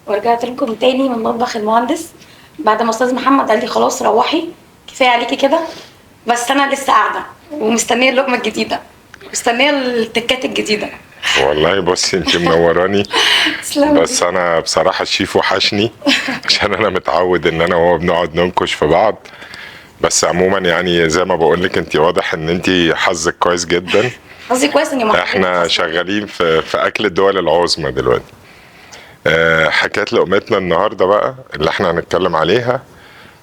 ورجعت لكم تاني من مطبخ المهندس بعد ما استاذ محمد قال لي خلاص روحي كفايه عليكي كده. بس انا لسه قاعده ومستنيه اللقمه الجديده، مستنيه التكات الجديده. والله بصي انت منوراني. تسلمي. بس انا بصراحه الشيف وحشني عشان انا متعود ان انا وهو بنقعد ننكش في بعض. بس عموما يعني زي ما بقول لك انت واضح ان انت حظك كويس جدا. قصدي كويس اني ما احنا شغالين في اكل الدول العظمى دلوقتي. حكايه لقمتنا النهارده بقى اللي احنا هنتكلم عليها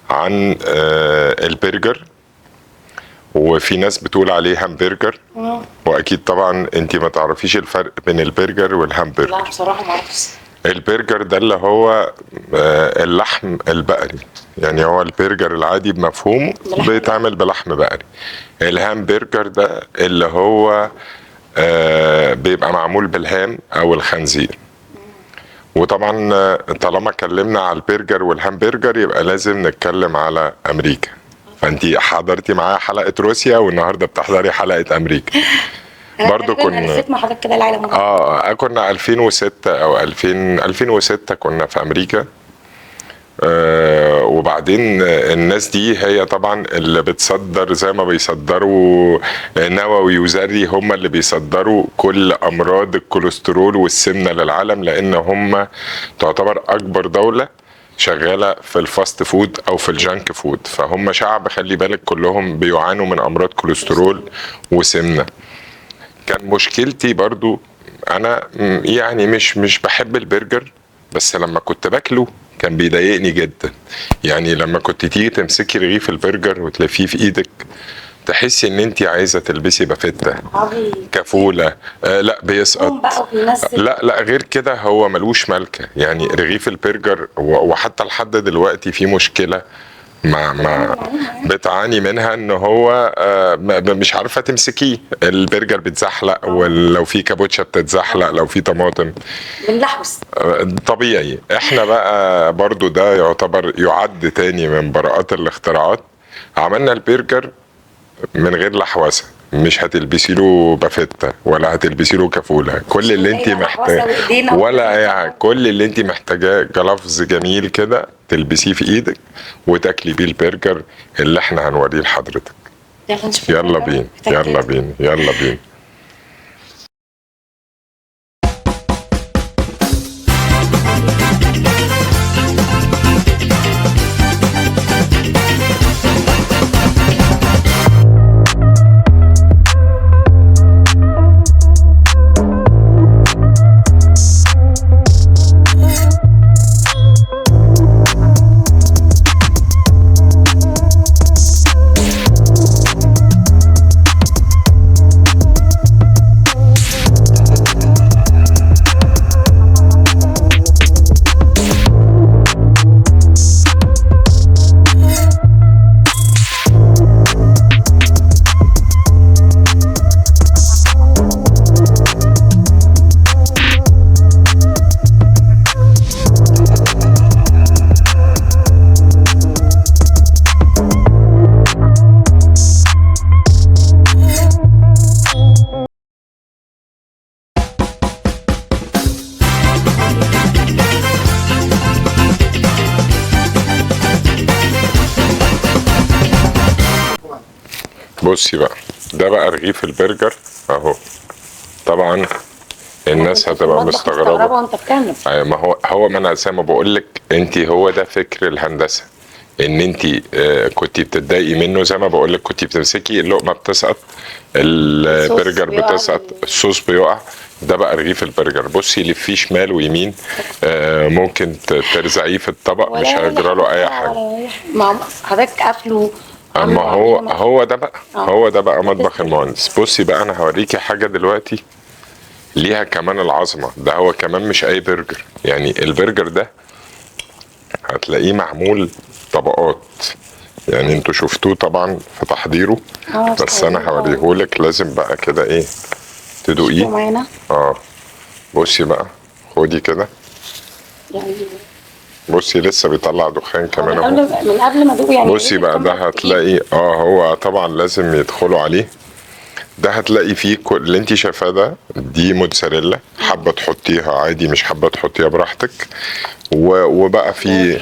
عن البرجر، وفي ناس بتقول عليه همبرجر، واكيد طبعا انت ما تعرفيش الفرق بين البرجر والهمبرجر. لا بصراحه ما اعرفش. البرجر ده اللي هو اللحم البقري، يعني هو البرجر العادي بمفهومه بيتعمل بلحم بقري. الهامبرجر ده اللي هو بيبقى معمول بالهام او الخنزير. وطبعا طالما اتكلمنا على البرجر والهامبرجر يبقى لازم نتكلم على امريكا. فانتي حضرتي معايا حلقه روسيا والنهارده بتحضري حلقه امريكا. برضو كنا لفيت مع حضرتك كده العالم كنا 2006 او 2006 كنا في امريكا. وبعدين الناس دي هي طبعا اللي بتصدر، زي ما بيصدروا نووي وذري، هم اللي بيصدروا كل امراض الكوليسترول والسمنه للعالم، لان هم تعتبر اكبر دوله شغاله في الفاست فود او في الجانك فود. فهم شعب خلي بالك كلهم بيعانوا من امراض كوليسترول وسمنه. كان مشكلتي برضو انا يعني مش بحب البرجر، بس لما كنت باكله كان بيضايقني جدا. يعني لما كنت تيجي تمسكي رغيف البرجر وتلفيه في ايدك تحسي ان انت عايزه تلبسي بافتة كفوله. لا بيسقط. لا غير كده هو ملوش ملكه. يعني رغيف البرجر وحتى لحد دلوقتي في مشكله ما بتعاني منها، ان هو مش عارفه تمسكيه. البرجر بيتزحلق، ولو في كابوتشا بتتزحلق، لو في طماطم بنلحوس. طبيعي. احنا بقى برضو ده يعتبر يعد تاني من براءات الاختراعات. عملنا البرجر من غير لحوسه، مش هتلبسي له بافتة ولا هتلبسي له كفوله. كل اللي انت محتاجاه ولا كل اللي انت محتاجاه جلافز جميل كده تلبسيه في ايدك وتاكلي بيه البرجر اللي احنا هنوريه لحضرتك. يلا بينا يلا بينا يلا بينا. بصي بقى، ده بقى رغيف البرجر اهو. طبعا الناس هتبقى مستغربه وانت بتعمل. ما هو ما انا زي ما بقول لك، انت هو ده فكر الهندسه. ان انت كنت بتتضايقي منه، زي ما بقول لك كنت بتمسكي اللقمه بتسقط، البرجر بتسقط، الصوص بيقع. ده بقى رغيف البرجر. بصي لفيه شمال ويمين، ممكن ترزعيه في الطبق مش هيجرى له اي حاجه. ما حضرتك قافله. اما هو ده بقى هو ده بقى مطبخ المهندس. بصي بقى انا هوريكي حاجه دلوقتي ليها كمان العظمه. ده هو كمان مش اي برجر. يعني البرجر ده هتلاقيه معمول طبقات. يعني انتوا شفتوه طبعا في تحضيره، بس انا هوريهولك. لازم بقى كده ايه تدوقيه. بصي بقى، خدي كده. يعني بصي لسه بيطلع دخان كمان من اهو. قبل ما ادوق يعني. بصي بقى ده هتلاقي هو طبعا لازم يدخلوا عليه. ده هتلاقي فيه كل اللي انت شايفاه ده، دي موتزاريلا، حابه تحطيها عادي، مش حابه تحطيها براحتك. وبقى فيه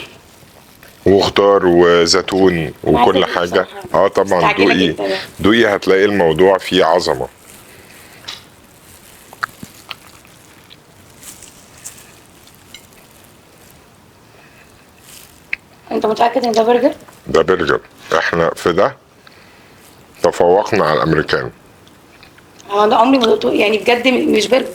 وخضار وزيتون وكل حاجه. طبعا دوقي دوقي هتلاقي الموضوع فيه عظمه. انت متاكد ان ده برجر؟ ده برجر. احنا في ده تفوقنا على الامريكان. انا عمري ما دقته يعني بجد، مش برجر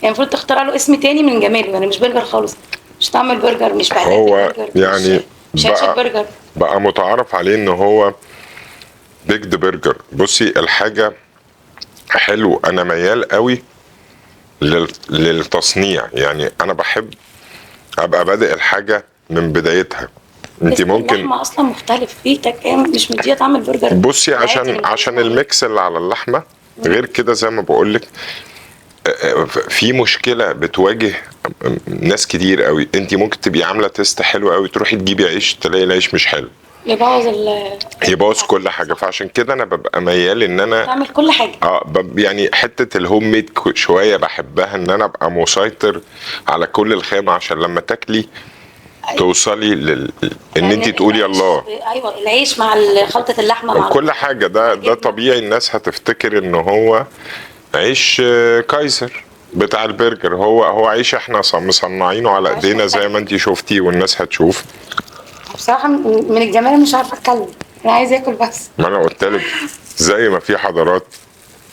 يعني. المفروض تخترع له اسم تاني من جماله يعني. مش برجر خالص، مش طعم البرجر، مش بهدله هو البرجر، يعني مش هاتشك برجر. بقى متعارف عليه ان هو بيجد برجر. بصي الحاجه حلو، انا ميال قوي للتصنيع. يعني انا بحب ابقى بادئ الحاجه من بدايتها. انت ممكن اللحمه اصلا مختلف فيه مش مديه طعم البرجر. بصي عشان الميكس اللي على اللحمه. غير كده زي ما بقولك، في مشكله بتواجه ناس كتير قوي. انت ممكن تبقي عامله تيست حلو قوي، تروحي تجيبي عيش تلاقي العيش مش حلو، يبوظ كل حاجه. فعشان كده انا ببقى ميال ان انا تعمل كل حاجه. يعني حته الهوم ميد شويه بحبها، ان انا ابقى مسيطر على كل الخامه، عشان لما تاكلي توصلي ان انت تقولي الله. ايوه، العيش مع خلطه اللحمه مع كل حاجه. ده طبيعي. الناس هتفتكر ان هو عيش كايزر بتاع البرجر. هو عيش احنا مصنعينه على ايدينا زي ما انت شفتي، والناس هتشوف. بصراحه من الجمال مش عارفه اتكلم، انا عايزه اكل بس. ما انا قلت لك زي ما في حضارات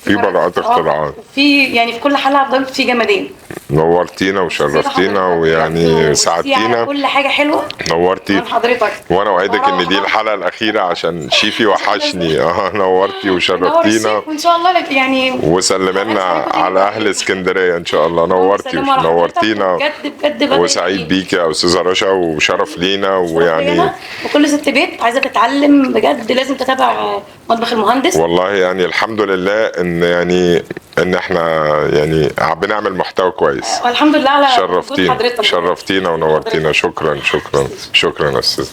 في براءات اختراعات. في يعني في كل حلقه هفضل في جمادين. نورتينا وشرفتينا ويعني ساعدتينا. كل حاجه حلوه. نورتي حضرتك. وانا اوعدك ان دي الحلقه الاخيره عشان شيفي وحشني. نورتي وشرفتينا وان شاء الله يعني. وسلمنا على اهل اسكندريه ان شاء الله. نورتي ونورتينا بجد وسعيد بيكي يا استاذه رشا، وشرف لينا. ويعني وكل ست بيت عايزه تتعلم بجد لازم تتابع مطبخ المهندس. والله يعني الحمد لله ان احنا يعني بنعمل محتوى كويس. والحمد لله على شرفتينا ونورتينا. شكرا يا استاذ.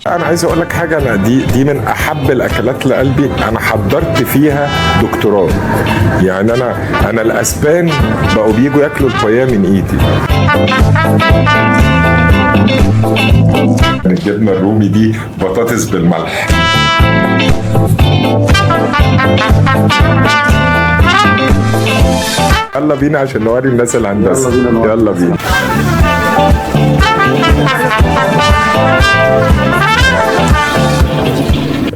انا عايز اقول لك حاجه، انا دي من احب الاكلات لقلبي. انا حضرت فيها دكتوراه. يعني انا الاسبان بقوا بيجوا ياكلوا الطياه من ايدي. الجبنه الرومي دي بطاطس بالملح. يلا بينا عشان نوري الناس الهندسه. يلا بينا.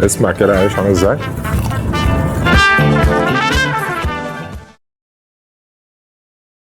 اسمع كده عايش عامل ازاي؟